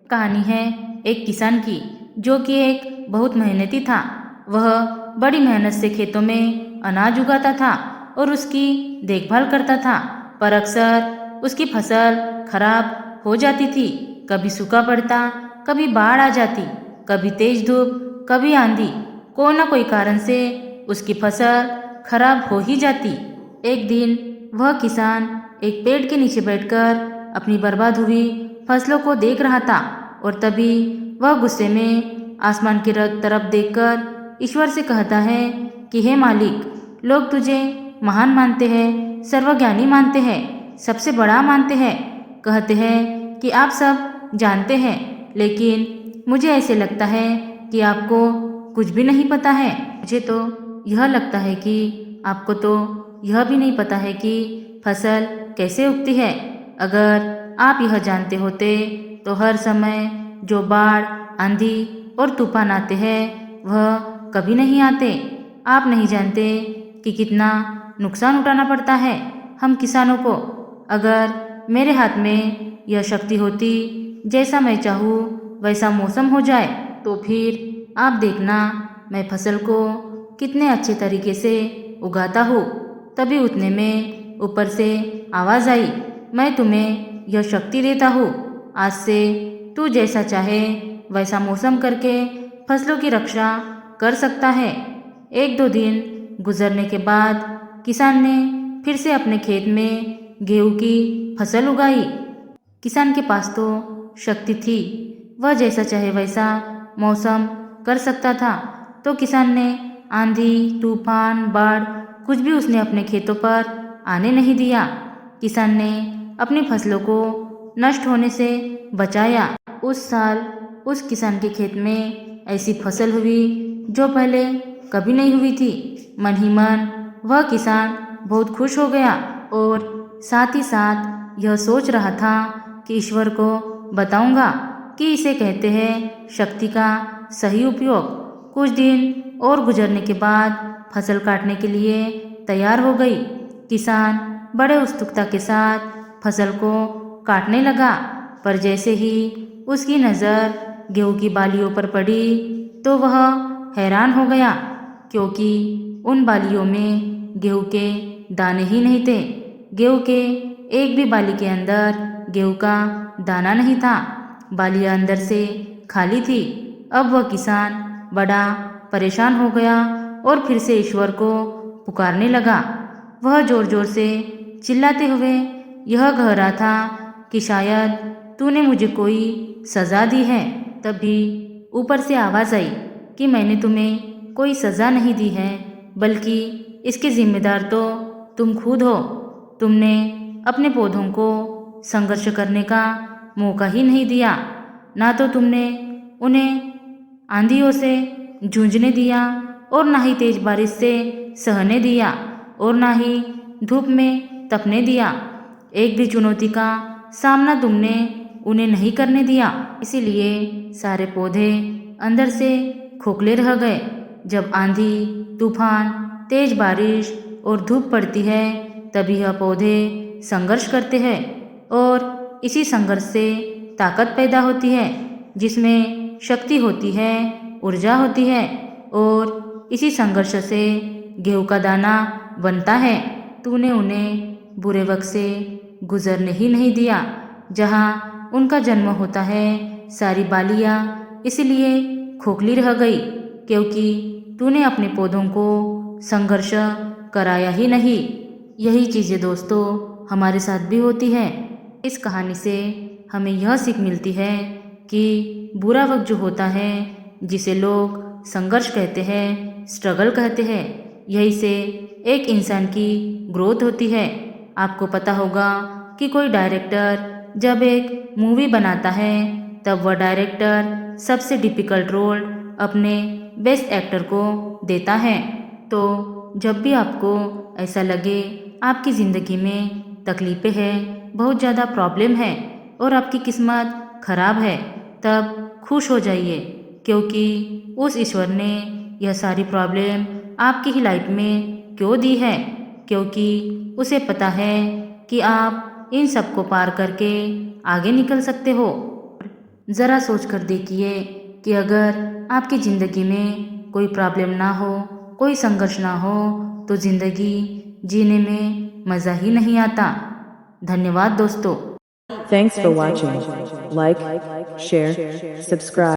कहानी है एक किसान की, जो कि एक बहुत मेहनती था। वह बड़ी मेहनत से खेतों में अनाज उगाता था और उसकी देखभाल करता था, पर अक्सर उसकी फसल खराब हो जाती थी। कभी सूखा पड़ता, कभी बाढ़ आ जाती, कभी तेज धूप, कभी आंधी। कोई ना कोई कारण से उसकी फसल खराब हो ही जाती। एक दिन वह किसान एक पेड़ के नीचे बैठकर अपनी बर्बाद हुई फसलों को देख रहा था, और तभी वह गुस्से में आसमान की तरफ देखकर ईश्वर से कहता है कि हे मालिक, लोग तुझे महान मानते हैं, सर्वज्ञानी मानते हैं, सबसे बड़ा मानते हैं, कहते हैं कि आप सब जानते हैं, लेकिन मुझे ऐसे लगता है कि आपको कुछ भी नहीं पता है। मुझे तो यह लगता है कि आपको तो यह भी नहीं पता है कि फसल कैसे उगती है। अगर आप यह जानते होते तो हर समय जो बाढ़, आंधी और तूफान आते हैं वह कभी नहीं आते। आप नहीं जानते कि कितना नुकसान उठाना पड़ता है हम किसानों को। अगर मेरे हाथ में यह शक्ति होती, जैसा मैं चाहूँ वैसा मौसम हो जाए, तो फिर आप देखना मैं फसल को कितने अच्छे तरीके से उगाता हूँ। तभी उतने में ऊपर से आवाज़ आई, मैं तुम्हें यह शक्ति देता हूँ, आज से तू जैसा चाहे वैसा मौसम करके फसलों की रक्षा कर सकता है। एक दो दिन गुजरने के बाद किसान ने फिर से अपने खेत में गेहूं की फसल उगाई। किसान के पास तो शक्ति थी, वह जैसा चाहे वैसा मौसम कर सकता था। तो किसान ने आंधी, तूफान, बाढ़, कुछ भी उसने अपने खेतों पर आने नहीं दिया। किसान ने अपनी फसलों को नष्ट होने से बचाया। उस साल उस किसान के खेत में ऐसी फसल हुई जो पहले कभी नहीं हुई थी। मन ही मन वह किसान बहुत खुश हो गया और साथ ही साथ यह सोच रहा था कि ईश्वर को बताऊंगा कि इसे कहते हैं शक्ति का सही उपयोग। कुछ दिन और गुजरने के बाद फसल काटने के लिए तैयार हो गई। किसान बड़े उत्सुकता के साथ फसल को काटने लगा, पर जैसे ही उसकी नज़र गेहूं की बालियों पर पड़ी तो वह हैरान हो गया, क्योंकि उन बालियों में गेहूं के दाने ही नहीं थे। गेहूं के एक भी बाली के अंदर गेहूं का दाना नहीं था, बालियां अंदर से खाली थी। अब वह किसान बड़ा परेशान हो गया और फिर से ईश्वर को पुकारने लगा। वह जोर जोर से चिल्लाते हुए यह कह रहा था कि शायद तूने मुझे कोई सज़ा दी है। तभी ऊपर से आवाज़ आई कि मैंने तुम्हें कोई सज़ा नहीं दी है, बल्कि इसके जिम्मेदार तो तुम खुद हो। तुमने अपने पौधों को संघर्ष करने का मौका ही नहीं दिया, ना तो तुमने उन्हें आंधियों से जूझने दिया और ना ही तेज बारिश से सहने दिया और ना ही धूप में तपने दिया। एक भी चुनौती का सामना तुमने उन्हें नहीं करने दिया। इसीलिए सारे पौधे अंदर से खोखले रह गए। जब आंधी, तूफान, तेज बारिश और धूप पड़ती है, तभी यह पौधे संघर्ष करते हैं और इसी संघर्ष से ताकत पैदा होती है, जिसमें शक्ति होती है, ऊर्जा होती है, और इसी संघर्ष से गेहूं का दाना बनता है। तूने उन्हें बुरे वक्त से गुजरने ही नहीं दिया जहां उनका जन्म होता है। सारी बालियां इसलिए खोखली रह गई क्योंकि तूने अपने पौधों को संघर्ष कराया ही नहीं। यही चीज़ें दोस्तों हमारे साथ भी होती है। इस कहानी से हमें यह सीख मिलती है कि बुरा वक्त जो होता है, जिसे लोग संघर्ष कहते हैं, स्ट्रगल कहते हैं, यही से एक इंसान की ग्रोथ होती है। आपको पता होगा कि कोई डायरेक्टर जब एक मूवी बनाता है, तब वह डायरेक्टर सबसे डिफ़िकल्ट रोल अपने बेस्ट एक्टर को देता है। तो जब भी आपको ऐसा लगे आपकी ज़िंदगी में तकलीफ़ें हैं, बहुत ज़्यादा प्रॉब्लम है और आपकी किस्मत खराब है, तब खुश हो जाइए, क्योंकि उस ईश्वर ने यह सारी प्रॉब्लम आपकी ही लाइफ में क्यों दी है, क्योंकि उसे पता है कि आप इन सब को पार करके आगे निकल सकते हो। ज़रा सोच कर देखिए कि अगर आपकी ज़िंदगी में कोई प्रॉब्लम ना हो, कोई संघर्ष ना हो, तो ज़िंदगी जीने में मज़ा ही नहीं आता। धन्यवाद दोस्तों। Thanks for watching. Like, share, subscribe.